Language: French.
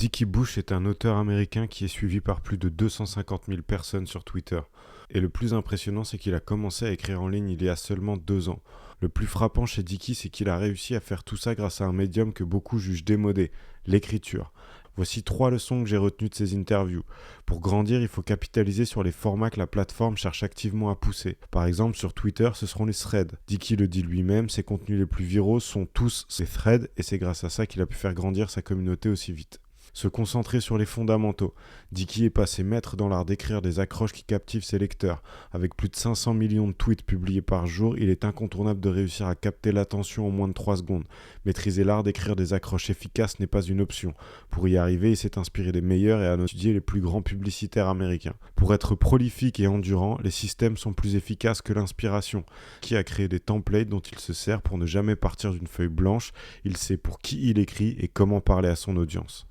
Dickie Bush est un auteur américain qui est suivi par plus de 250 000 personnes sur Twitter. Et le plus impressionnant, c'est qu'il a commencé à écrire en ligne il y a seulement 2 ans. Le plus frappant chez Dickie, c'est qu'il a réussi à faire tout ça grâce à un médium que beaucoup jugent démodé, l'écriture. Voici 3 leçons que j'ai retenues de ces interviews. Pour grandir, il faut capitaliser sur les formats que la plateforme cherche activement à pousser. Par exemple, sur Twitter, ce seront les threads. Dickie le dit lui-même, ses contenus les plus viraux sont tous ces threads, et c'est grâce à ça qu'il a pu faire grandir sa communauté aussi vite. Se concentrer sur les fondamentaux. Dickie est passé maître dans l'art d'écrire des accroches qui captivent ses lecteurs. Avec plus de 500 millions de tweets publiés par jour, il est incontournable de réussir à capter l'attention en moins de 3 secondes. Maîtriser l'art d'écrire des accroches efficaces n'est pas une option. Pour y arriver, il s'est inspiré des meilleurs et a étudié les plus grands publicitaires américains. Pour être prolifique et endurant, les systèmes sont plus efficaces que l'inspiration. Qui a créé des templates dont il se sert pour ne jamais partir d'une feuille blanche. Il sait pour qui il écrit et comment parler à son audience.